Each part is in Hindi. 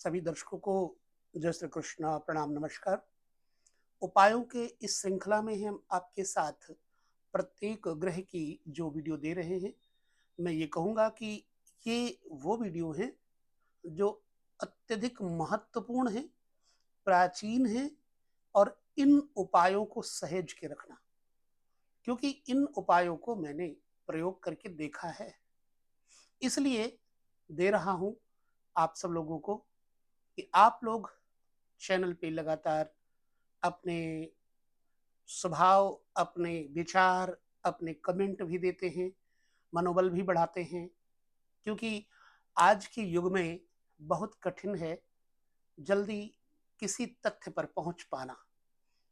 सभी दर्शकों को जय श्री कृष्ण, प्रणाम, नमस्कार। उपायों के इस श्रृंखला में हम आपके साथ प्रत्येक ग्रह की जो वीडियो दे रहे हैं, मैं ये कहूँगा कि ये वो वीडियो हैं जो अत्यधिक महत्वपूर्ण हैं, प्राचीन हैं और इन उपायों को सहेज के रखना, क्योंकि इन उपायों को मैंने प्रयोग करके देखा है। इसलिए दे रहा हूँ आप सब लोगों को कि आप लोग चैनल पे लगातार अपने स्वभाव, अपने विचार, अपने कमेंट भी देते हैं, मनोबल भी बढ़ाते हैं, क्योंकि आज के युग में बहुत कठिन है जल्दी किसी तथ्य पर पहुंच पाना।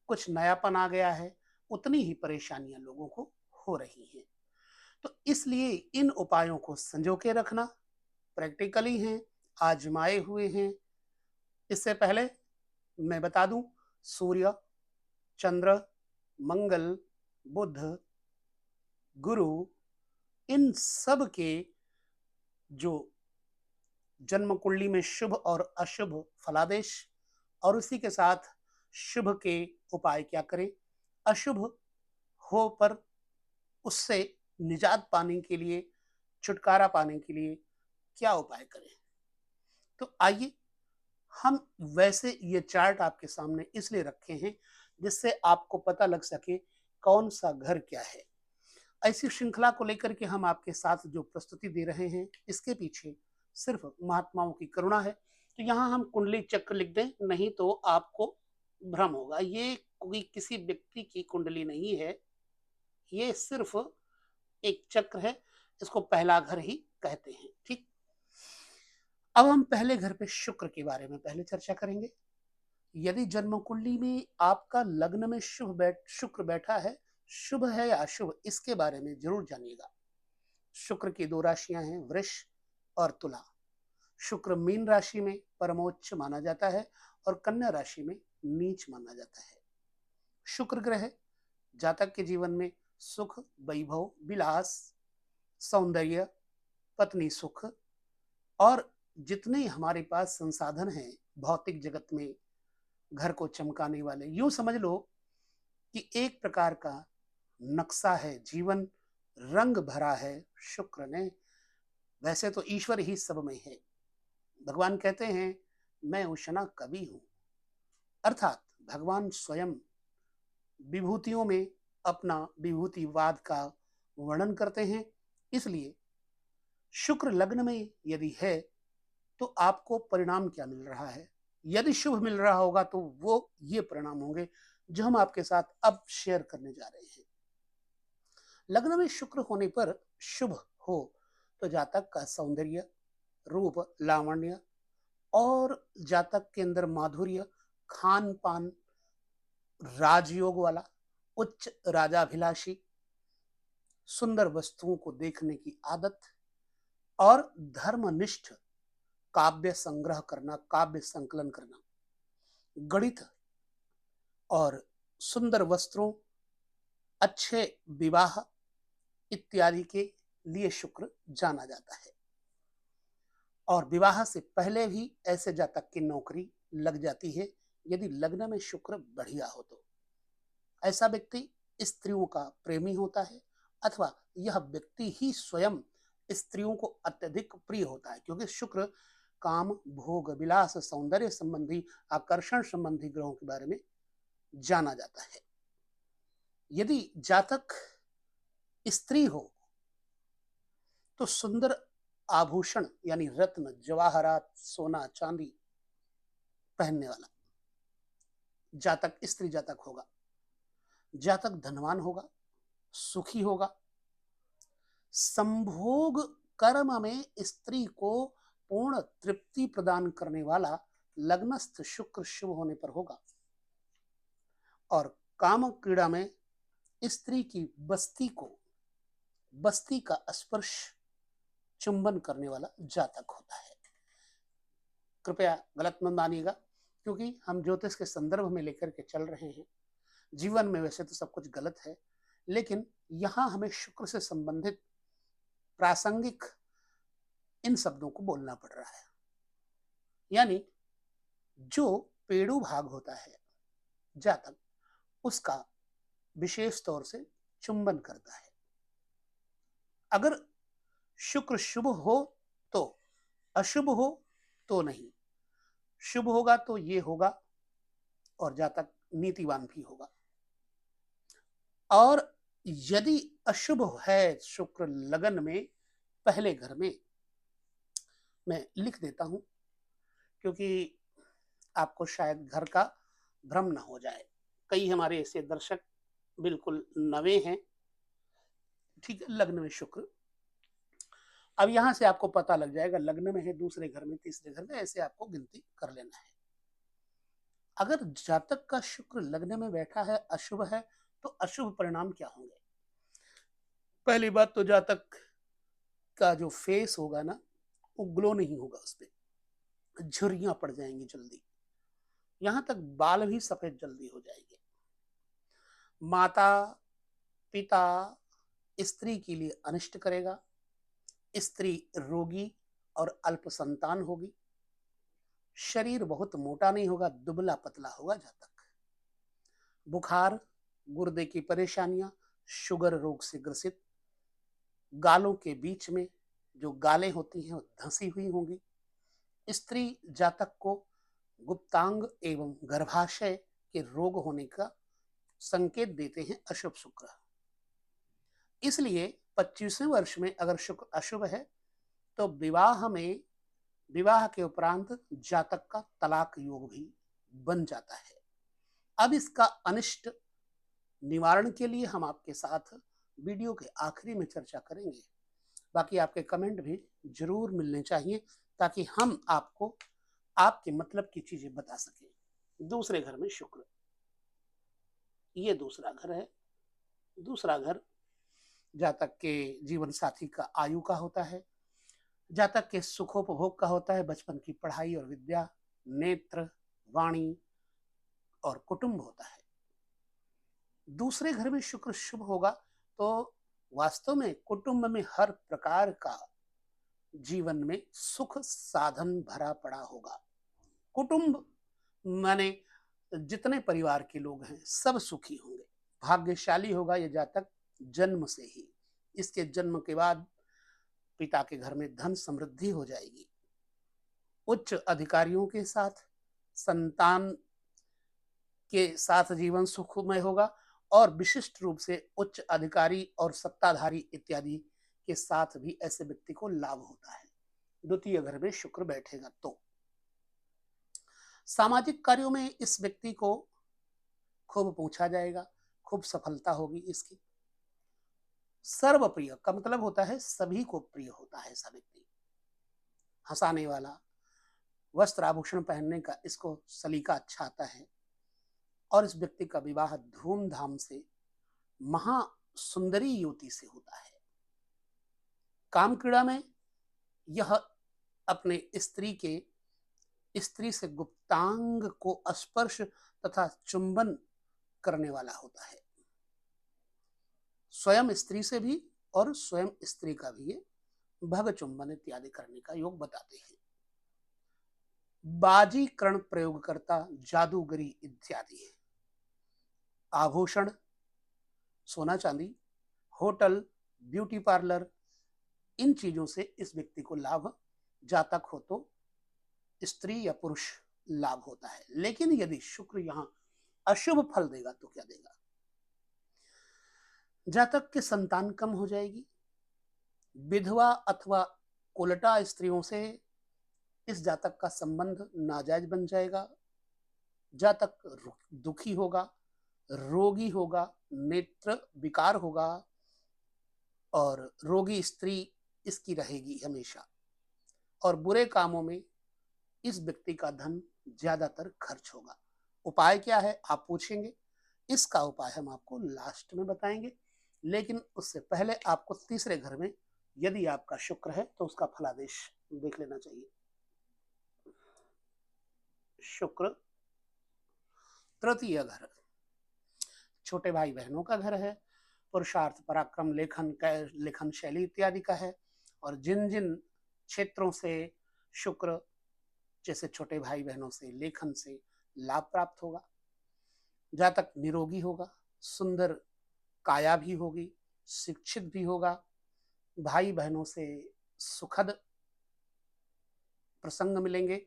कुछ नयापन आ गया है, उतनी ही परेशानियां लोगों को हो रही हैं। तो इसलिए इन उपायों को संजो के रखना, प्रैक्टिकली हैं, आजमाए हुए हैं। इससे पहले मैं बता दूं, सूर्य, चंद्र, मंगल, बुध, गुरु, इन सब के जो जन्म कुंडली में शुभ और अशुभ फलादेश, और उसी के साथ शुभ के उपाय क्या करें, अशुभ हो पर उससे निजात पाने के लिए, छुटकारा पाने के लिए क्या उपाय करें। तो आइए, हम वैसे ये चार्ट आपके सामने इसलिए रखे हैं जिससे आपको पता लग सके कौन सा घर क्या है। ऐसी श्रृंखला को लेकर के हम आपके साथ जो प्रस्तुति दे रहे हैं, इसके पीछे सिर्फ महात्माओं की करुणा है। तो यहाँ हम कुंडली चक्र लिख दें, नहीं तो आपको भ्रम होगा। ये कोई किसी व्यक्ति की कुंडली नहीं है, ये सिर्फ एक चक्र है। इसको पहला घर ही कहते हैं। ठीक, अब हम पहले घर पे शुक्र के बारे में पहले चर्चा करेंगे। यदि जन्म कुंडली में आपका लग्न में शुक्र बैठा है, शुभ है या अशुभ, इसके बारे में जरूर जानिएगा। शुक्र की दो राशियां हैं, वृष और तुला। शुक्र मीन राशि में परमोच्च माना जाता है और कन्या राशि में नीच माना जाता है। शुक्र ग्रह जातक के जीवन में सुख, वैभव, विलास, सौंदर्य, पत्नी सुख और जितने हमारे पास संसाधन हैं भौतिक जगत में घर को चमकाने वाले, यूं समझ लो कि एक प्रकार का नक्शा है, जीवन रंग भरा है शुक्र ने। वैसे तो ईश्वर ही सब में है। भगवान कहते हैं, मैं उशना कवि हूं, अर्थात भगवान स्वयं विभूतियों में अपना विभूतिवाद का वर्णन करते हैं। इसलिए शुक्र लग्न में यदि है तो आपको परिणाम क्या मिल रहा है, यदि शुभ मिल रहा होगा तो वो ये परिणाम होंगे जो हम आपके साथ अब शेयर करने जा रहे हैं। लग्न में शुक्र होने पर शुभ हो तो जातक का सौंदर्य, रूप, लावण्य और जातक के अंदर माधुर्य, खान पान, राजयोग वाला, उच्च राजाभिलाषी, सुंदर वस्तुओं को देखने की आदत और धर्मनिष्ठ काव्य संग्रह करना, काव्य संकलन करना, गणित और सुंदर वस्त्रों, अच्छे विवाह इत्यादि के लिए शुक्र जाना जाता है। और विवाह से पहले भी ऐसे जातक की नौकरी लग जाती है यदि लग्न में शुक्र बढ़िया हो तो। ऐसा व्यक्ति स्त्रियों का प्रेमी होता है, अथवा यह व्यक्ति ही स्वयं स्त्रियों को अत्यधिक प्रिय होता है, क्योंकि शुक्र काम, भोग, विलास, सौंदर्य संबंधी, आकर्षण संबंधी ग्रहों के बारे में जाना जाता है। यदि जातक स्त्री हो तो सुंदर आभूषण यानी रत्न, जवाहरात, सोना, चांदी पहनने वाला जातक स्त्री जातक होगा। जातक धनवान होगा, सुखी होगा, संभोग कर्म में स्त्री को पूर्ण तृप्ति प्रदान करने वाला लग्नस्थ शुक्र शुभ होने पर होगा। और काम क्रीड़ा में स्त्री की बस्ती का स्पर्श, चुंबन करने वाला जातक होता है। कृपया गलत मत मानिएगा, क्योंकि हम ज्योतिष के संदर्भ में लेकर के चल रहे हैं। जीवन में वैसे तो सब कुछ गलत है, लेकिन यहां हमें शुक्र से संबंधित प्रासंगिक इन शब्दों को बोलना पड़ रहा है। यानी जो पेड़ू भाग होता है जातक, उसका विशेष तौर से चुंबन करता है। अगर शुक्र शुभ हो तो, अशुभ हो तो नहीं। शुभ होगा तो ये होगा और जातक नीतिवान भी होगा। और यदि अशुभ है शुक्र लगन में पहले घर में, मैं लिख देता हूं क्योंकि आपको शायद घर का भ्रम ना हो जाए। कई हमारे ऐसे दर्शक बिल्कुल नवे हैं, ठीक है, लग्न में शुक्र। अब यहां से आपको पता लग जाएगा लग्न में है, दूसरे घर में, तीसरे घर में, ऐसे आपको गिनती कर लेना है। अगर जातक का शुक्र लग्न में बैठा है, अशुभ है, तो अशुभ परिणाम क्या होंगे? पहली बात तो जातक का जो फेस होगा ना, वो ग्लो नहीं होगा, उस पर झुर्रियां पड़ जाएंगी जल्दी, यहां तक बाल भी सफेद जल्दी हो जाएंगे। माता पिता स्त्री के लिए अनिष्ट करेगा। स्त्री रोगी और अल्प संतान होगी। शरीर बहुत मोटा नहीं होगा, दुबला पतला होगा जातक। बुखार, गुर्दे की परेशानियां, शुगर रोग से ग्रसित। गालों के बीच में जो गालें होती हैं वो धंसी हुई होंगी। स्त्री जातक को गुप्तांग एवं गर्भाशय के रोग होने का संकेत देते हैं अशुभ शुक्र। इसलिए 25वें वर्ष में अगर शुक्र अशुभ है तो विवाह के उपरांत जातक का तलाक योग भी बन जाता है। अब इसका अनिष्ट निवारण के लिए हम आपके साथ वीडियो के आखिरी में चर्चा करेंगे। बाकी आपके कमेंट भी जरूर मिलने चाहिए ताकि हम आपको आपके मतलब की चीजें बता सकें। दूसरे घर में शुक्र, ये दूसरा घर है। दूसरा घर जातक के जीवन साथी का आयु का होता है, जातक के सुखोपभोग का होता है, बचपन की पढ़ाई और विद्या, नेत्र, वाणी और कुटुंब होता है। दूसरे घर में शुक्र शुभ होगा तो वास्तव में कुटुंब में हर प्रकार का जीवन में सुख साधन भरा पड़ा होगा। कुटुंब माने जितने परिवार के लोग हैं सब सुखी होंगे। भाग्यशाली होगा ये जातक जन्म से ही। इसके जन्म के बाद पिता के घर में धन समृद्धि हो जाएगी। उच्च अधिकारियों के साथ, संतान के साथ जीवन सुखमय होगा और विशिष्ट रूप से उच्च अधिकारी और सत्ताधारी इत्यादि के साथ भी ऐसे व्यक्ति को लाभ होता है। द्वितीय घर में शुक्र बैठेगा तो सामाजिक कार्यों में इस व्यक्ति को खूब पूछा जाएगा, खूब सफलता होगी इसकी। सर्वप्रिय का मतलब होता है सभी को प्रिय होता है ऐसा व्यक्ति। हंसाने वाला, वस्त्र आभूषण पहनने का इसको सलीका अच्छा आता है और इस व्यक्ति का विवाह धूमधाम से महासुंदरी युवती से होता है। काम क्रीड़ा में यह अपने स्त्री से गुप्तांग को स्पर्श तथा चुंबन करने वाला होता है। स्वयं स्त्री से भी और स्वयं स्त्री का भी ये भग चुंबन इत्यादि करने का योग बताते हैं। बाजीकरण प्रयोगकर्ता, जादूगरी इत्यादि है। आभूषण, सोना चांदी, होटल, ब्यूटी पार्लर, इन चीजों से इस व्यक्ति को लाभ, जातक हो तो स्त्री या पुरुष लाभ होता है। लेकिन यदि शुक्र यहां अशुभ फल देगा तो क्या देगा? जातक के संतान कम हो जाएगी। विधवा अथवा कोलटा स्त्रियों से इस जातक का संबंध नाजायज बन जाएगा। जातक दुखी होगा, रोगी होगा, नेत्र विकार होगा और रोगी स्त्री इसकी रहेगी हमेशा। और बुरे कामों में इस व्यक्ति का धन ज्यादातर खर्च होगा। उपाय क्या है आप पूछेंगे, इसका उपाय हम आपको लास्ट में बताएंगे। लेकिन उससे पहले आपको तीसरे घर में यदि आपका शुक्र है तो उसका फलादेश देख लेना चाहिए। शुक्र तृतीय घर छोटे भाई बहनों का घर है, पुरुषार्थ, पराक्रम, लेखन शैली इत्यादि का है। और जिन जिन क्षेत्रों से शुक्र जैसे छोटे भाई बहनों से, लेखन से लाभ प्राप्त होगा। जातक निरोगी होगा, सुंदर काया भी होगी, शिक्षित भी होगा, भाई बहनों से सुखद प्रसंग मिलेंगे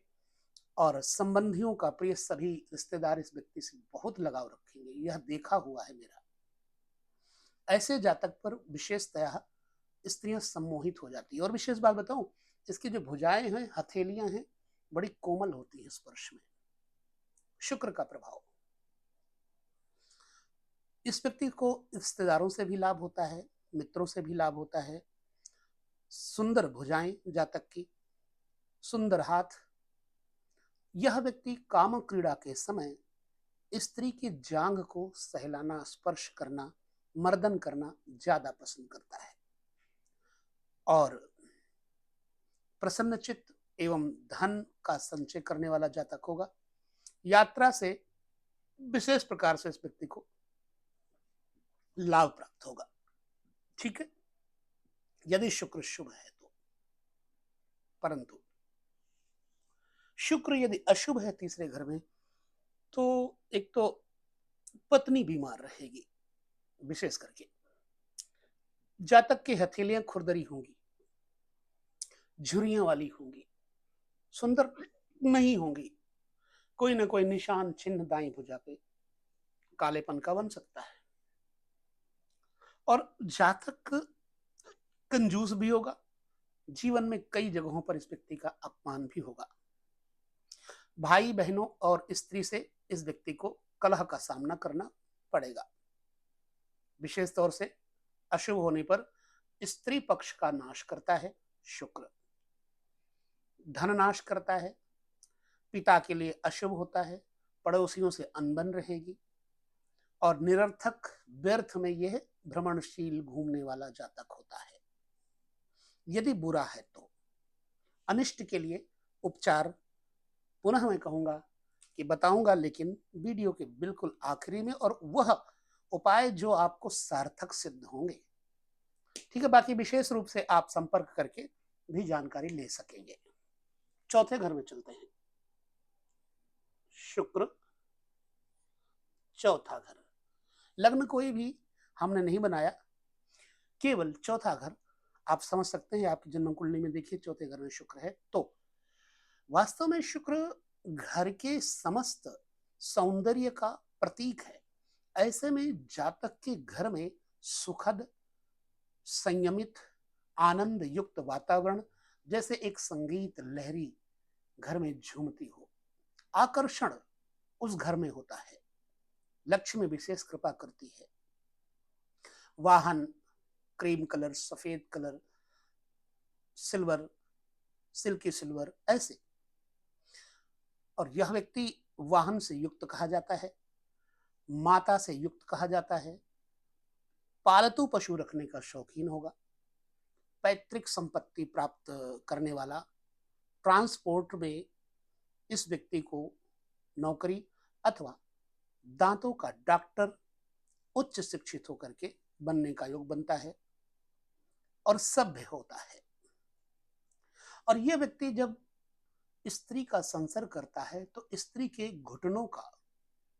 और संबंधियों का प्रिय सभी रिश्तेदार इस व्यक्ति से बहुत लगाव रखेंगे, यह देखा हुआ है मेरा। ऐसे जातक पर विशेषतया स्त्रियां सम्मोहित हो जाती है। और विशेष बात बताऊं, इसकी जो भुजाएं हैं, हथेलियां हैं, बड़ी कोमल होती है स्पर्श में। शुक्र का प्रभाव, इस व्यक्ति को रिश्तेदारों से भी लाभ होता है, मित्रों से भी लाभ होता है। सुंदर भुजाएं जातक की, सुंदर हाथ। यह व्यक्ति काम क्रीड़ा के समय स्त्री की जांघ को सहलाना, स्पर्श करना, मर्दन करना ज्यादा पसंद करता है। और प्रसन्नचित्त एवं धन का संचय करने वाला जातक होगा। यात्रा से विशेष प्रकार से इस व्यक्ति को लाभ प्राप्त होगा। ठीक है, यदि शुक्र शुभ है तो। परंतु शुक्र यदि अशुभ है तीसरे घर में, तो एक तो पत्नी बीमार रहेगी, विशेष करके जातक की हथेलियां खुरदरी होंगी, झुर्रियां वाली होंगी, सुंदर नहीं होंगी, कोई ना कोई निशान चिन्ह दाई भुजा पे कालेपन का बन सकता है। और जातक कंजूस भी होगा, जीवन में कई जगहों पर इस व्यक्ति का अपमान भी होगा। भाई बहनों और स्त्री से इस व्यक्ति को कलह का सामना करना पड़ेगा। विशेष तौर से अशुभ होने पर स्त्री पक्ष का नाश करता है शुक्र, धन नाश करता है, पिता के लिए अशुभ होता है, पड़ोसियों से अनबन रहेगी और निरर्थक व्यर्थ में यह भ्रमणशील घूमने वाला जातक होता है। यदि बुरा है तो अनिष्ट के लिए उपचार पुनः मैं कहूंगा कि बताऊंगा, लेकिन वीडियो के बिल्कुल आखिरी में, और वह उपाय जो आपको सार्थक सिद्ध होंगे। ठीक है, बाकी विशेष रूप से आप संपर्क करके भी जानकारी ले सकेंगे। चौथे घर में चलते हैं। शुक्र, चौथा घर। लग्न कोई भी हमने नहीं बनाया, केवल चौथा घर आप समझ सकते हैं। आपकी जन्म कुंडली में देखिए चौथे घर में शुक्र है, तो वास्तव में शुक्र घर के समस्त सौंदर्य का प्रतीक है। ऐसे में जातक के घर में सुखद, संयमित, आनंद युक्त वातावरण, जैसे एक संगीत लहरी घर में झूमती हो, आकर्षण उस घर में होता है। लक्ष्मी विशेष कृपा करती है। वाहन क्रीम कलर, सफेद कलर, सिल्वर, सिल्की सिल्वर, ऐसे। और यह व्यक्ति वाहन से युक्त कहा जाता है, माता से युक्त कहा जाता है, पालतू पशु रखने का शौकीन होगा, पैतृक संपत्ति प्राप्त करने वाला, ट्रांसपोर्ट में इस व्यक्ति को नौकरी अथवा दांतों का डॉक्टर उच्च शिक्षित होकर के बनने का योग बनता है और सभ्य होता है। और यह व्यक्ति जब स्त्री का संसर्ग करता है तो स्त्री के घुटनों का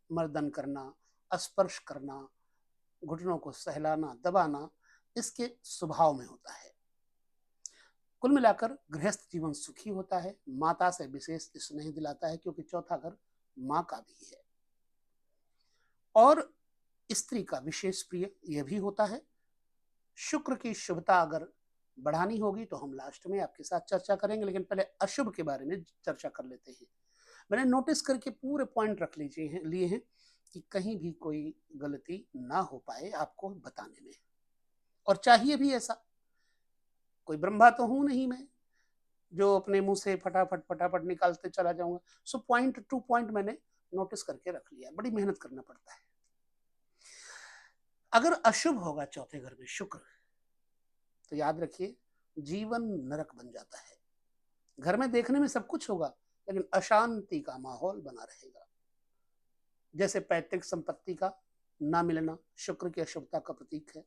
मर्दन करना, स्पर्श करना, घुटनों को सहलाना, दबाना इसके स्वभाव में होता है। कुल मिलाकर गृहस्थ जीवन सुखी होता है। माता से विशेष स्नेह दिलाता है, क्योंकि चौथा घर मां का भी है। और स्त्री का विशेष प्रिय यह भी होता है। शुक्र की शुभता अगर बढ़ानी होगी तो हम लास्ट में आपके साथ चर्चा करेंगे, लेकिन पहले अशुभ के बारे में चर्चा कर लेते हैं। मैंने नोटिस करके पूरे पॉइंट रख लिए हैं कि कहीं भी कोई गलती ना हो पाए आपको बताने में, और चाहिए भी ऐसा। कोई ब्रह्मा तो हूं नहीं मैं जो अपने मुंह से फटाफट फटाफट निकालते चला जाऊंगा। सो पॉइंट टू पॉइंट मैंने नोटिस करके रख लिया। बड़ी मेहनत करना पड़ता है। अगर अशुभ होगा चौथे घर में शुक्र, तो याद रखिए जीवन नरक बन जाता है। घर में देखने में सब कुछ होगा, लेकिन अशांति का माहौल बना रहेगा। जैसे पैतृक संपत्ति का ना मिलना शुक्र की अशुभता का प्रतीक है।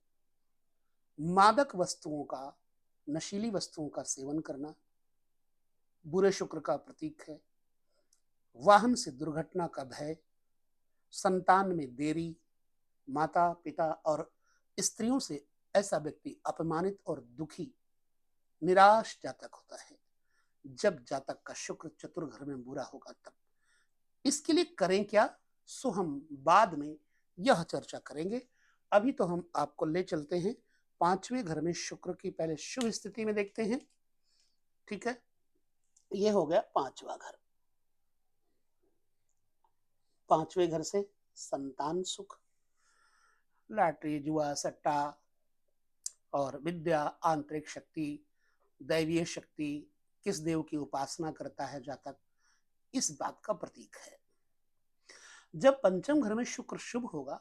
मादक वस्तुओं का, नशीली वस्तुओं का सेवन करना बुरे शुक्र का प्रतीक है। वाहन से दुर्घटना का भय, संतान में देरी, माता पिता और स्त्रियों से ऐसा व्यक्ति अपमानित और दुखी निराश जातक होता है। जब जातक का शुक्र चतुर्घर में बुरा होगा तब इसके लिए करें क्या, सो हम बाद में यह चर्चा करेंगे। अभी तो हम आपको ले चलते हैं पांचवें घर में शुक्र की पहले शुभ स्थिति में देखते हैं। ठीक है, ये हो गया पांचवा घर। पांचवें घर से संतान सुख, लॉटरी, जुआ, सट्टा और विद्या, आंतरिक शक्ति, दैवीय शक्ति, किस देव की उपासना करता है जातक, इस बात का प्रतीक है। जब पंचम घर में शुक्र शुभ होगा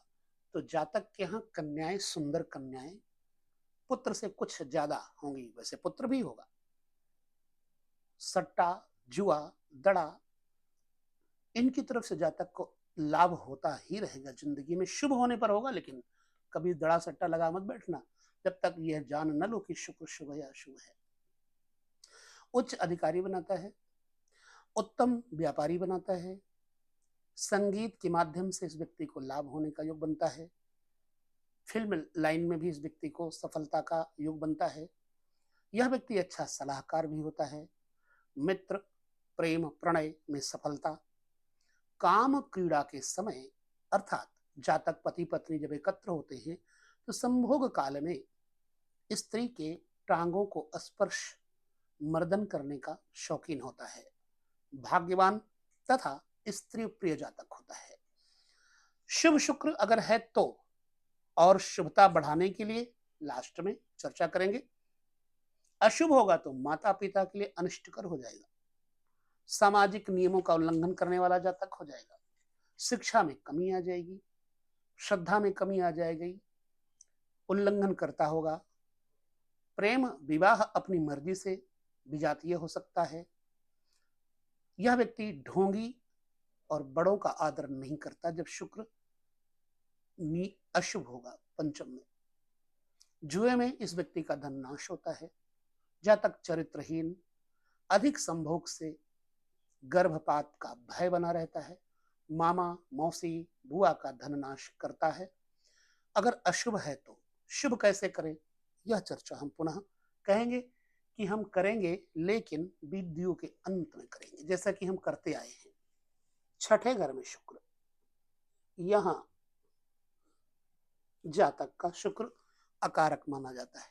तो जातक के यहाँ कन्याएं, सुंदर कन्याएं, पुत्र से कुछ ज्यादा होंगी, वैसे पुत्र भी होगा। सट्टा, जुआ, दड़ा, इनकी तरफ से जातक को लाभ होता ही रहेगा। जिंदगी में शुभ होने पर होगा, लेकिन कभी दड़ा सट्टा लगा मत बैठना जब तक यह जान न लो कि शुक्र शुभ है या अशुभ है। उच्च अधिकारी बनाता है, उत्तम व्यापारी बनाता है, संगीत के माध्यम से इस व्यक्ति को लाभ होने का योग बनता है, फिल्म लाइन में भी इस व्यक्ति को सफलता का योग बनता है। यह व्यक्ति अच्छा सलाहकार भी होता है। मित्र, प्रेम, प्रणय में सफलता, काम क्रीड़ा के समय अर्थात जातक पति पत्नी जब एकत्र होते हैं तो संभोग काल में स्त्री के टांगों को स्पर्श मर्दन करने का शौकीन होता है। भाग्यवान तथा स्त्री प्रिय जातक होता है। शुभ शुक्र अगर है तो, और शुभता बढ़ाने के लिए लास्ट में चर्चा करेंगे। अशुभ होगा तो माता पिता के लिए अनिष्टकर हो जाएगा, सामाजिक नियमों का उल्लंघन करने वाला जातक हो जाएगा, शिक्षा में कमी आ जाएगी, श्रद्धा में कमी आ जाएगी, उल्लंघन करता होगा, प्रेम विवाह अपनी मर्जी से विजातीय हो सकता है। यह व्यक्ति ढोंगी और बड़ों का आदर नहीं करता जब शुक्र अशुभ होगा पंचम में। जुए में इस व्यक्ति का धन नाश होता है। जातक चरित्रहीन, अधिक संभोग से गर्भपात का भय बना रहता है। मामा, मौसी, बुआ का धन नाश करता है। अगर अशुभ है तो शुभ कैसे करें, यह चर्चा हम पुनः कहेंगे कि हम करेंगे, लेकिन वीडियो के अंत में करेंगे, जैसा कि हम करते आए हैं। छठे घर में शुक्र, यहां जातक का शुक्र अकारक माना जाता है।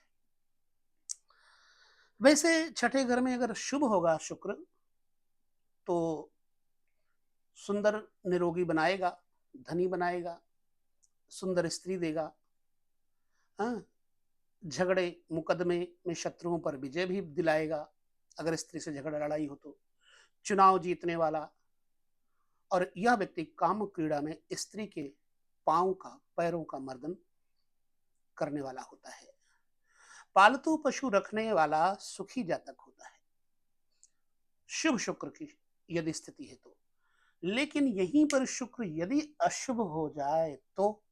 वैसे छठे घर में अगर शुभ होगा शुक्र तो सुंदर निरोगी बनाएगा, धनी बनाएगा, सुंदर स्त्री देगा, हाँ, झगड़े मुकदमे में शत्रुओं पर विजय भी दिलाएगा अगर स्त्री से झगड़ा लड़ाई हो तो, चुनाव जीतने वाला। और यह व्यक्ति काम क्रीड़ा में स्त्री के पांव का, पैरों का मर्दन करने वाला होता है। पालतू पशु रखने वाला सुखी जातक होता है शुभ शुक्र की यदि स्थिति है तो। लेकिन यहीं पर शुक्र यदि अशुभ हो जाए तो,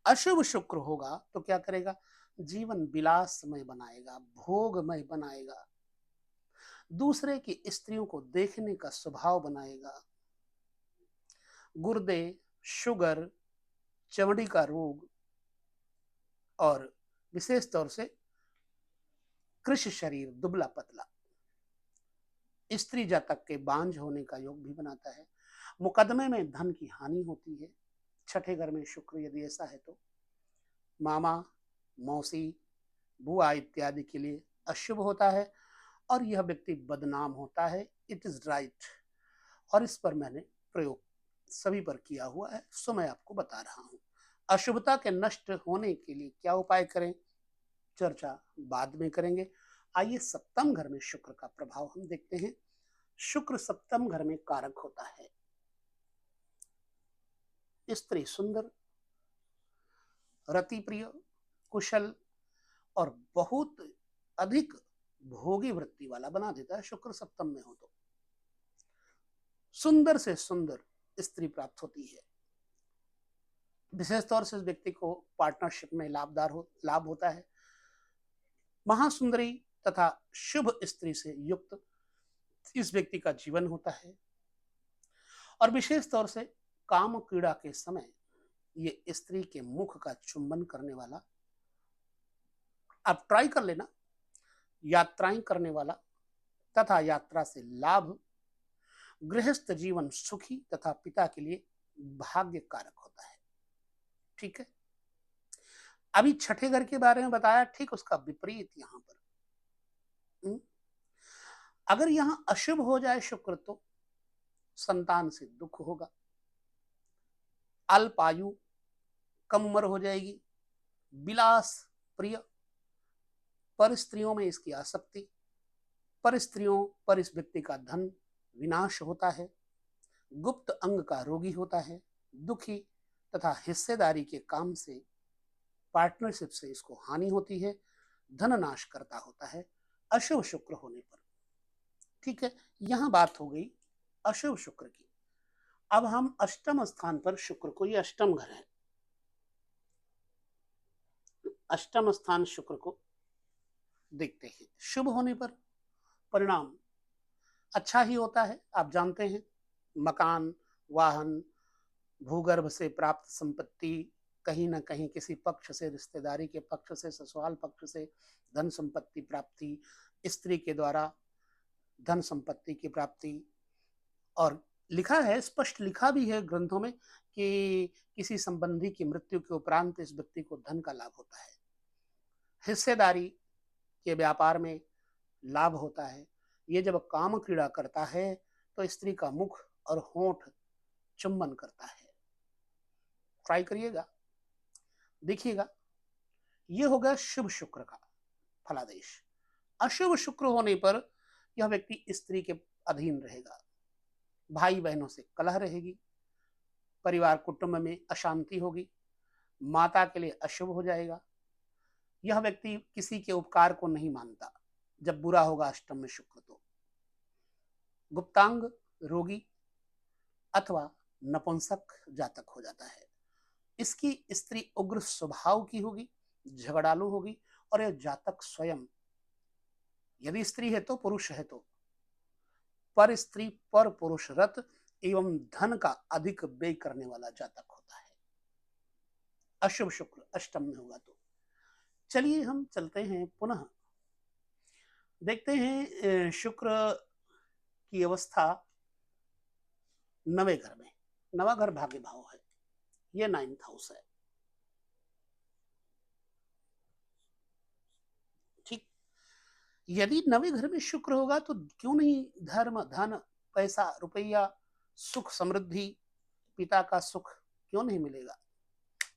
अशुभ शुक्र होगा तो क्या करेगा, जीवन विलासमय बनाएगा, भोगमय बनाएगा, दूसरे की स्त्रियों को देखने का स्वभाव बनाएगा, गुर्दे, शुगर, चमड़ी का रोग और विशेष तौर से कृषि शरीर, दुबला पतला, स्त्री जातक के बांझ होने का योग भी बनाता है। मुकदमे में धन की हानि होती है। छठे घर में शुक्र यदि ऐसा है तो मामा, मौसी, बुआ इत्यादि के लिए अशुभ होता है और यह व्यक्ति बदनाम होता है। इट इज राइट, और इस पर मैंने प्रयोग सभी पर किया हुआ है, सो मैं आपको बता रहा हूं। अशुभता के नष्ट होने के लिए क्या उपाय करें, चर्चा बाद में करेंगे। आइए सप्तम घर में शुक्र का प्रभाव हम देखते हैं। शुक्र सप्तम घर में कारक होता है। स्त्री सुंदर, रति प्रिय, कुशल और बहुत अधिक भोगी वृत्ति वाला बना देता है। शुक्र सप्तम में हो तो सुंदर से सुंदर स्त्री प्राप्त होती है। विशेष तौर से इस व्यक्ति को पार्टनरशिप में लाभ होता है। महासुंदरी तथा शुभ स्त्री से युक्त इस व्यक्ति का जीवन होता है। और विशेष तौर से काम क्रीड़ा के समय ये स्त्री के मुख का चुंबन करने वाला, आप ट्राई कर लेना, यात्राएं करने वाला तथा यात्रा से लाभ, गृहस्थ जीवन सुखी तथा पिता के लिए भाग्य कारक होता है। ठीक है, अभी छठे घर के बारे में बताया, ठीक उसका विपरीत यहां पर। अगर यहां अशुभ हो जाए शुक्र तो संतान से दुख होगा, अल्पायु, कम उम्र हो जाएगी, विलास प्रिय, पर स्त्रियों में इसकी आसक्ति, पर स्त्रियों पर इस व्यक्ति का धन विनाश होता है, गुप्त अंग का रोगी होता है, दुखी तथा हिस्सेदारी के काम से, पार्टनरशिप से इसको हानि होती है, धन नाश करता होता है अशुभ शुक्र होने पर। ठीक है, यहां बात हो गई अशुभ शुक्र की। अब हम अष्टम स्थान पर शुक्र को, ये अष्टम घर है, अष्टम स्थान शुक्र को देखते हैं। शुभ होने पर परिणाम अच्छा ही होता है। आप जानते हैं, मकान, वाहन, भूगर्भ से प्राप्त संपत्ति, कहीं ना कहीं किसी पक्ष से, रिश्तेदारी के पक्ष से, ससुराल पक्ष से धन संपत्ति प्राप्ति, स्त्री के द्वारा धन संपत्ति की प्राप्ति। और लिखा है, स्पष्ट लिखा भी है ग्रंथों में कि किसी संबंधी की मृत्यु के उपरांत इस व्यक्ति को धन का लाभ होता है। हिस्सेदारी के व्यापार में लाभ होता है। ये जब काम क्रीड़ा करता है तो स्त्री का मुख और होंठ चुंबन करता है। ट्राई करिएगा, देखिएगा। ये होगा शुभ शुक्र का फलादेश। अशुभ शुक्र होने पर यह व्यक्ति स्त्री के अधीन रहेगा, भाई बहनों से कलह रहेगी, परिवार कुटुंब में अशांति होगी, माता के लिए अशुभ हो जाएगा। यह व्यक्ति किसी के उपकार को नहीं मानता जब बुरा होगा अष्टम में शुक्र तो। गुप्तांग रोगी अथवा नपुंसक जातक हो जाता है। इसकी स्त्री उग्र स्वभाव की होगी, झगड़ालू होगी, और यह जातक स्वयं, यदि स्त्री है तो, पुरुष है तो, पर स्त्री पर पुरुष रत एवं धन का अधिक व्यय करने वाला जातक होता है। अशुभ शुक्र अष्टम में होगा तो। चलिए हम चलते हैं पुनः, देखते हैं शुक्र की अवस्था नवे घर में। नवा घर भाग्य भाव है, यह 9th हाउस है। ठीक, यदि नवे घर में शुक्र होगा तो क्यों नहीं धर्म, धन, पैसा, रुपया, सुख, समृद्धि, पिता का सुख क्यों नहीं मिलेगा।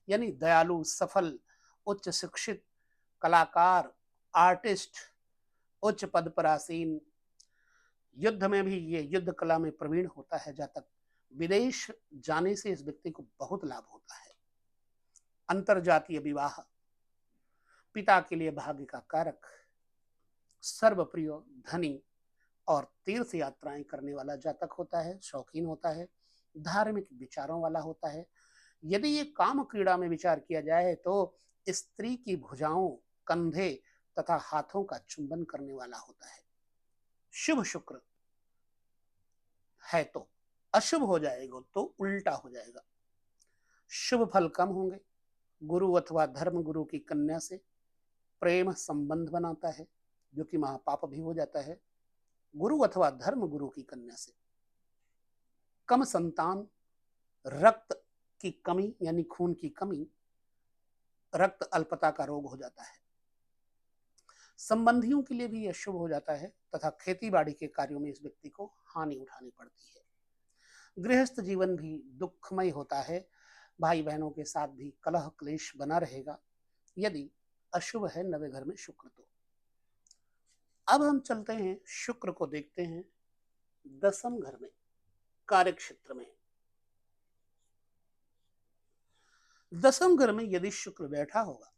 यानी दयालु, सफल, उच्च शिक्षित, कलाकार, आर्टिस्ट, उच्च पद पर आसीन, युद्ध में भी ये युद्ध कला में प्रवीण होता है जातक। विदेश जाने से इस व्यक्ति को बहुत लाभ होता है। अंतरजातीय विवाह, पिता के लिए भाग्य का कारक, सर्वप्रिय, धनी और तीर्थ यात्राएं करने वाला जातक होता है, शौकीन होता है, धार्मिक विचारों वाला होता है। यदि ये काम क्रीड़ा में विचार किया जाए तो स्त्री की भुजाओं, कंधे तथा हाथों का चुंबन करने वाला होता है। शुभ शुक्र है तो, अशुभ हो जाएगा तो उल्टा हो जाएगा। शुभ फल कम होंगे। गुरु अथवा धर्म गुरु की कन्या से प्रेम संबंध बनाता है, जो कि महापाप भी हो जाता है। गुरु अथवा धर्म गुरु की कन्या से कम संतान, रक्त की कमी यानी खून की कमी, रक्त अल्पता का रोग हो जाता है। संबंधियों के लिए भी यह शुभ हो जाता है तथा खेती बाड़ी के कार्यों में इस व्यक्ति को हानि उठानी पड़ती है। गृहस्थ जीवन भी दुखमय होता है। भाई बहनों के साथ भी कलह क्लेश बना रहेगा यदि अशुभ है नवे घर में शुक्र तो। अब हम चलते हैं, शुक्र को देखते हैं दसम घर में, कार्य क्षेत्र में। दसम घर में यदि शुक्र बैठा होगा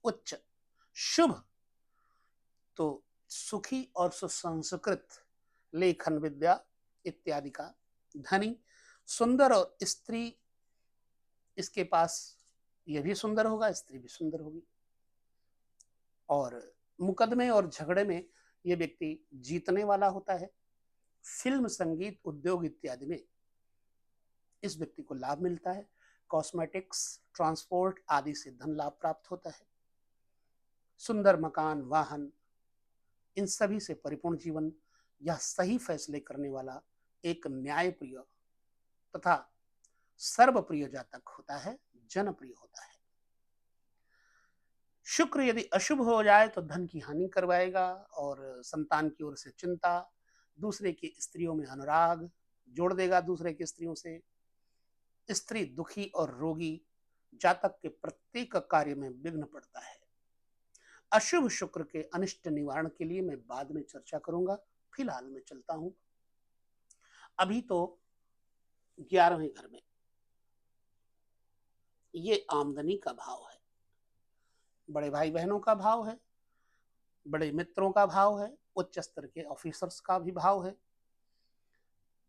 उच्च शुभ, तो सुखी और सुसंस्कृत, लेखन विद्या इत्यादि का, धनी, सुंदर, और स्त्री इसके पास, यह भी सुंदर होगा, स्त्री भी सुंदर होगी। और मुकदमे और झगड़े में यह व्यक्ति जीतने वाला होता है। फिल्म, संगीत, उद्योग इत्यादि में इस व्यक्ति को लाभ मिलता है। कॉस्मेटिक्स, ट्रांसपोर्ट आदि से धन लाभ प्राप्त होता है। सुंदर मकान, वाहन, इन सभी से परिपूर्ण जीवन, यह सही फैसले करने वाला एक न्यायप्रिय तथा सर्वप्रिय जातक होता है, जनप्रिय होता है। शुक्र यदि अशुभ हो जाए तो धन की हानि करवाएगा और संतान की ओर से चिंता, दूसरे की स्त्रियों में अनुराग जोड़ देगा। दूसरे की स्त्रियों से स्त्री दुखी और रोगी, जातक के प्रत्येक कार्य में विघ्न पड़ता है। अशुभ शुक्र के अनिष्ट निवारण के लिए मैं बाद में चर्चा करूंगा। फिलहाल मैं चलता हूं। अभी तो 11वें घर में ये आमदनी का भाव है, बड़े भाई बहनों का भाव है, बड़े मित्रों का भाव है, उच्च स्तर के ऑफिसर्स का भी भाव है।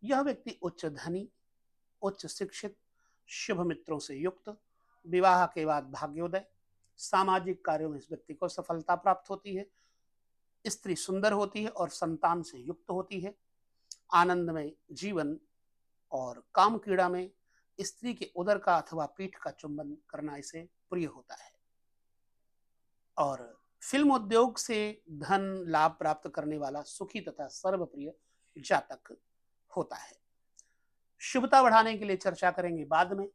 यह व्यक्ति उच्च धनी, उच्च शिक्षित, शुभ मित्रों से युक्त, विवाह के बाद भाग्योदय, सामाजिक कार्यों में इस व्यक्ति को सफलता प्राप्त होती है। स्त्री सुंदर होती है और संतान से युक्त होती है। आनंदमय जीवन और काम क्रीड़ा में स्त्री के उदर का अथवा पीठ का चुंबन करना इसे प्रिय होता है। और फिल्म उद्योग से धन लाभ प्राप्त करने वाला सुखी तथा सर्वप्रिय जातक होता है। शुभता बढ़ाने के लिए चर्चा करेंगे बाद में,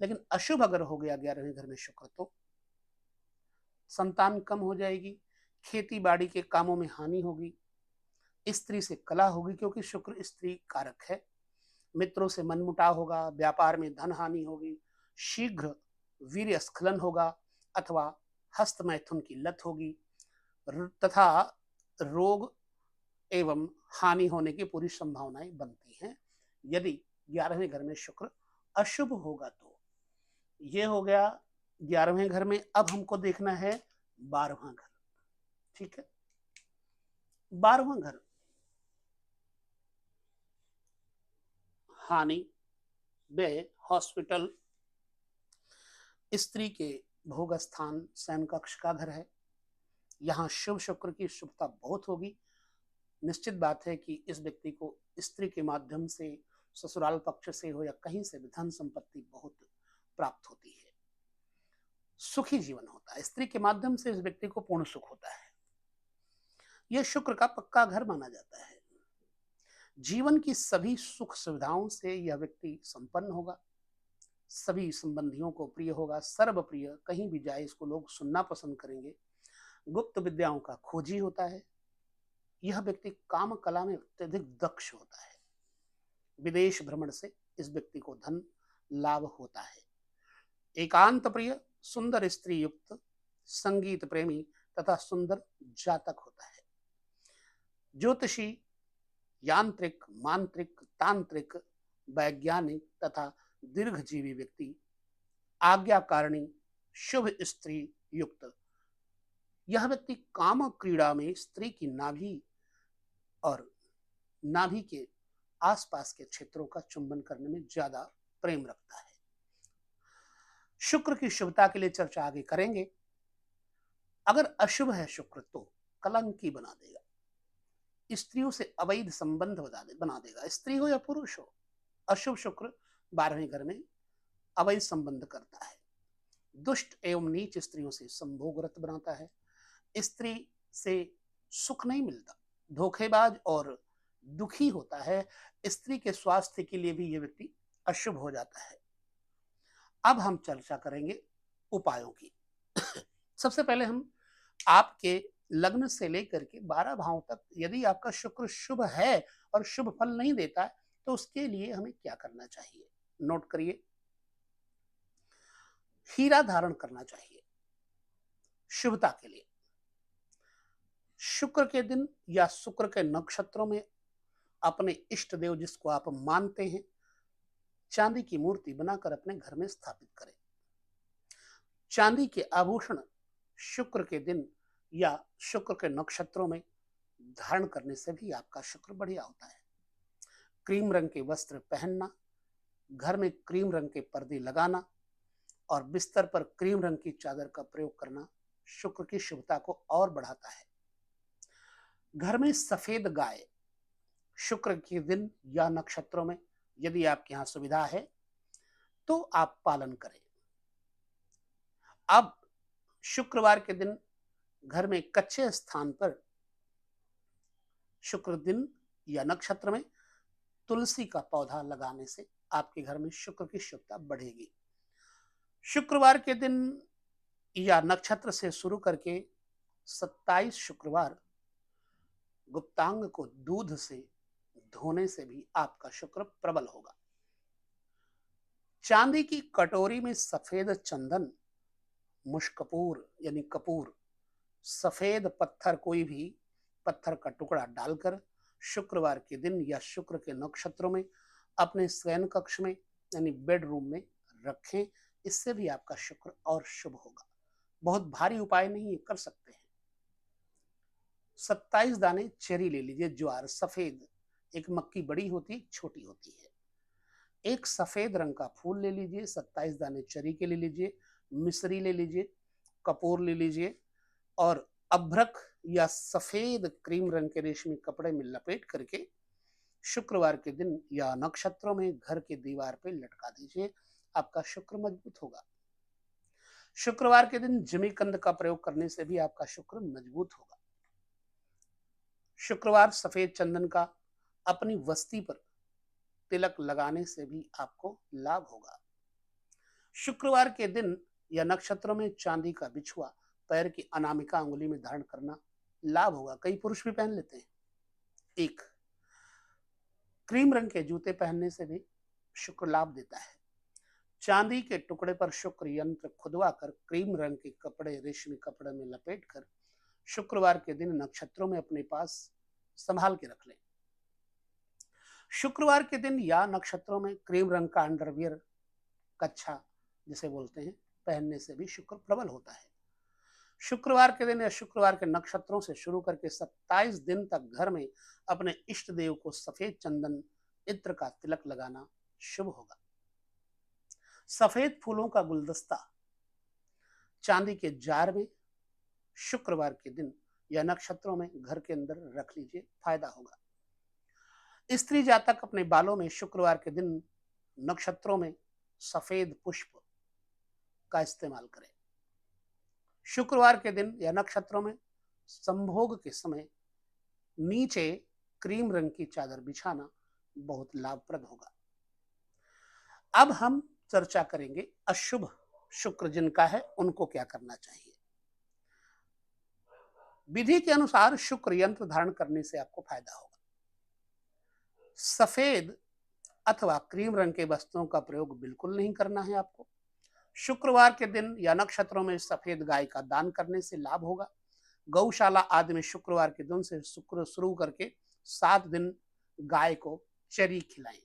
लेकिन अशुभ अगर हो गया 11वें घर में शुक्र तो संतान कम हो जाएगी, खेती बाड़ी के कामों में हानि होगी, स्त्री से कलह होगी क्योंकि शुक्र स्त्री कारक है, मित्रों से मनमुटाव होगा, व्यापार में धन हानि होगी, शीघ्र वीर्य स्खलन होगा अथवा हस्त मैथुन की लत होगी तथा रोग एवं हानि होने की पूरी संभावनाएं बनती हैं यदि 11वें घर में शुक्र अशुभ होगा तो। ये हो गया 11वें घर में। अब हमको देखना है 12वां घर। ठीक है, 12वां घर हानि, व्यय, हॉस्पिटल, स्त्री के भोग स्थान, शयन कक्ष का घर है। यहाँ शुभ शुक्र की शुभता बहुत होगी। निश्चित बात है कि इस व्यक्ति को स्त्री के माध्यम से, ससुराल पक्ष से हो या कहीं से भी धन संपत्ति बहुत प्राप्त होती है। सुखी जीवन होता है, स्त्री के माध्यम से इस व्यक्ति को पूर्ण सुख होता है। यह शुक्र का पक्का घर माना जाता है। जीवन की सभी सुख सुविधाओं से यह व्यक्ति संपन्न होगा, सभी संबंधियों को प्रिय होगा, सर्वप्रिय, कहीं भी जाए इसको लोग सुनना पसंद करेंगे। गुप्त विद्याओं का खोजी होता है। यह व्यक्ति काम कला में अत्यधिक दक्ष होता है। विदेश भ्रमण से इस व्यक्ति को धन लाभ होता है। एकांत प्रिय, सुंदर स्त्री युक्त, संगीत प्रेमी तथा सुंदर जातक होता है। ज्योतिषी, यांत्रिक, मांत्रिक, तांत्रिक, वैज्ञानिक तथा दीर्घजीवी व्यक्ति, आज्ञाकारिणी, शुभ स्त्री युक्त। यह व्यक्ति काम क्रीड़ा में स्त्री की नाभि और नाभि के आसपास के क्षेत्रों का चुंबन करने में ज्यादा प्रेम रखता है। शुक्र की शुभता के लिए चर्चा आगे करेंगे। अगर अशुभ है शुक्र तो कलंकी बना देगा, स्त्रियों से अवैध संबंध बना देगा, स्त्री हो या पुरुष हो। अशुभ शुक्र 12वें घर में अवैध संबंध करता है, दुष्ट एवं नीच स्त्रियों से संभोग व्रत बनाता है, स्त्री से सुख नहीं मिलता, धोखेबाज और दुखी होता है। स्त्री के स्वास्थ्य के लिए भी यह व्यक्ति अशुभ हो जाता है। अब हम चर्चा करेंगे उपायों की। सबसे पहले हम आपके लग्न से लेकर के 12 भाव तक यदि आपका शुक्र शुभ है और शुभ फल नहीं देता है तो उसके लिए हमें क्या करना चाहिए, नोट करिए। हीरा धारण करना चाहिए शुभता के लिए। शुक्र के दिन या शुक्र के नक्षत्रों में अपने इष्ट देव जिसको आप मानते हैं, चांदी की मूर्ति बनाकर अपने घर में स्थापित करें। चांदी के आभूषण शुक्र के दिन या शुक्र के नक्षत्रों में धारण करने से भी आपका शुक्र बढ़िया होता है। क्रीम रंग के वस्त्र पहनना, घर में क्रीम रंग के पर्दे लगाना और बिस्तर पर क्रीम रंग की चादर का प्रयोग करना शुक्र की शुभता को और बढ़ाता है। घर में सफेद गाय शुक्र के दिन या नक्षत्रों में यदि आपके यहाँ सुविधा है तो आप पालन करें। अब शुक्रवार के दिन घर में कच्चे स्थान पर शुक्र दिन या नक्षत्र में तुलसी का पौधा लगाने से आपके घर में शुक्र की शुभता बढ़ेगी। शुक्रवार के दिन या नक्षत्र से शुरू करके 27 शुक्रवार गुप्तांग को दूध से धोने से भी आपका शुक्र प्रबल होगा। चांदी की कटोरी में सफेद चंदन, मुश्कपूर यानी कपूर, सफेद पत्थर, कोई भी पत्थर का टुकड़ा डालकर शुक्रवार के दिन या शुक्र के नक्षत्रों में अपने शयन कक्ष में यानी बेडरूम में रखें। इससे भी आपका शुक्र और शुभ होगा। बहुत भारी उपाय नहीं है, कर सकते हैं। 27 दाने चेरी ले लीजिए, ज्वार सफेद, एक मक्की बड़ी होती छोटी होती है। एक सफेद रंग का फूल ले लीजिए, 27 दाने चेरी के ले लीजिए, मिश्री ले लीजिए, कपूर ले लीजिए और अभ्रक या सफेद क्रीम रंग के रेशमी कपड़े में लपेट करके शुक्रवार के दिन या नक्षत्रों में घर के दीवार पर लटका दीजिए। आपका शुक्र मजबूत होगा। शुक्रवार के दिन जिमीकंद का प्रयोग करने से भी आपका शुक्र मजबूत होगा। शुक्रवार सफेद चंदन का अपनी वस्ती पर तिलक लगाने से भी आपको लाभ होगा। शुक्रवार के दिन या नक्षत्रों में चांदी का बिछुआ पैर की अनामिका अंगुली में धारण करना लाभ होगा। कई पुरुष भी पहन लेते हैं। एक क्रीम रंग के जूते पहनने से भी शुक्र लाभ देता है। चांदी के टुकड़े पर शुक्र यंत्र खुदवा कर क्रीम रंग के कपड़े रेशमी कपड़े में लपेट कर शुक्रवार के दिन नक्षत्रों में अपने पास संभाल के रख लें। शुक्रवार के दिन या नक्षत्रों में क्रीम रंग का अंडरवियर, कच्छा जिसे बोलते हैं, पहनने से भी शुक्र प्रबल होता है। शुक्रवार के दिन या शुक्रवार के नक्षत्रों से शुरू करके 27 दिन तक घर में अपने इष्ट देव को सफेद चंदन इत्र का तिलक लगाना शुभ होगा। सफेद फूलों का गुलदस्ता चांदी के जार में शुक्रवार के दिन या नक्षत्रों में घर के अंदर रख लीजिए, फायदा होगा। स्त्री जातक अपने बालों में शुक्रवार के दिन नक्षत्रों में सफेद पुष्प का इस्तेमाल करें। शुक्रवार के दिन या नक्षत्रों में संभोग के समय नीचे क्रीम रंग की चादर बिछाना बहुत लाभप्रद होगा। अब हम चर्चा करेंगे अशुभ शुक्र जिनका है उनको क्या करना चाहिए। विधि के अनुसार शुक्र यंत्र धारण करने से आपको फायदा होगा। सफेद अथवा क्रीम रंग के वस्त्रों का प्रयोग बिल्कुल नहीं करना है आपको। शुक्रवार के दिन या नक्षत्रों में सफेद गाय का दान करने से लाभ होगा। गौशाला आदि में शुक्रवार के दिन से शुक्र शुरू करके 7 दिन गाय को चरी खिलाएं।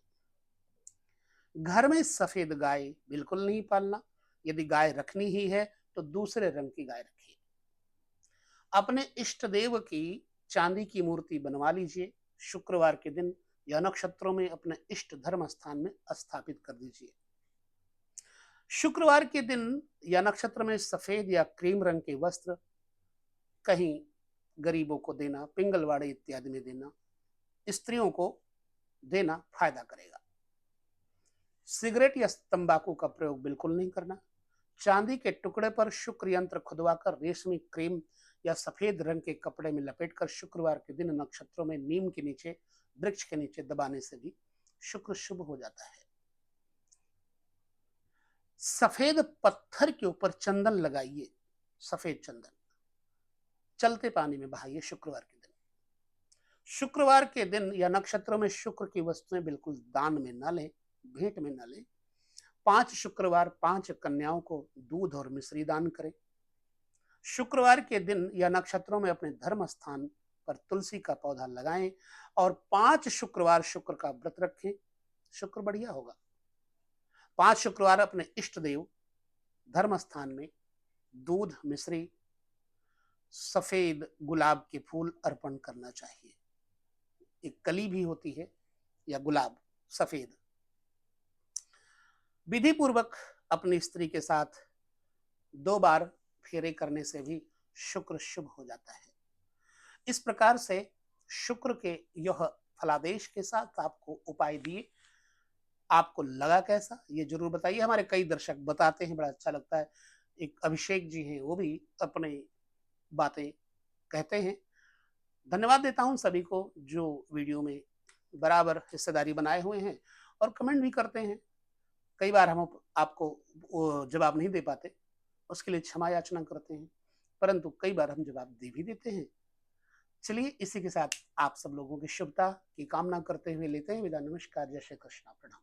घर में सफेद गाय बिल्कुल नहीं पालना। यदि गाय रखनी ही है तो दूसरे रंग की गाय रखिए। अपने इष्ट देव की चांदी की मूर्ति बनवा लीजिए। शुक्रवार के दिन या नक्षत्रों में अपने इष्ट धर्म स्थान में स्थापित कर दीजिए। शुक्रवार के दिन या नक्षत्र में सफेद या क्रीम रंग के वस्त्र कहीं गरीबों को देना, पिंगलवाड़े इत्यादि में देना, स्त्रियों को देना फायदा करेगा। सिगरेट या तंबाकू का प्रयोग बिल्कुल नहीं करना। चांदी के टुकड़े पर शुक्र यंत्र खुदवाकर रेशमी क्रीम या सफेद रंग के कपड़े में लपेटकर शुक्रवार के दिन नक्षत्रों में नीम के नीचे, वृक्ष के नीचे दबाने से भी शुक्र शुभ हो जाता है। सफेद पत्थर के ऊपर चंदन लगाइए, सफेद चंदन चलते पानी में बहाइए शुक्रवार के दिन। शुक्रवार के दिन या नक्षत्रों में शुक्र की वस्तुएं बिल्कुल दान में न लें, भेंट में न लें। 5 शुक्रवार 5 कन्याओं को दूध और मिश्री दान करें। शुक्रवार के दिन या नक्षत्रों में अपने धर्म स्थान पर तुलसी का पौधा लगाएं और 5 शुक्रवार शुक्र का व्रत रखें। शुक्र बढ़िया होगा। 5 शुक्रवार अपने इष्ट देव धर्म स्थान में दूध, मिश्री, सफेद गुलाब के फूल अर्पण करना चाहिए। एक कली भी होती है या गुलाब सफेद। विधि पूर्वक अपनी स्त्री के साथ 2 बार फेरे करने से भी शुक्र शुभ हो जाता है। इस प्रकार से शुक्र के यह फलादेश के साथ आपको उपाय दिए। आपको लगा कैसा ये ज़रूर बताइए। हमारे कई दर्शक बताते हैं, बड़ा अच्छा लगता है। एक अभिषेक जी हैं, वो भी अपनी बातें कहते हैं। धन्यवाद देता हूँ सभी को जो वीडियो में बराबर हिस्सेदारी बनाए हुए हैं और कमेंट भी करते हैं। कई बार हम आपको वो जवाब नहीं दे पाते, उसके लिए क्षमा याचना करते हैं, परंतु कई बार हम जवाब दे भी देते हैं। चलिए इसी के साथ आप सब लोगों की शुभता की कामना करते हुए लेते हैं विदा। नमस्कार, जय श्री कृष्णा, प्रणाम।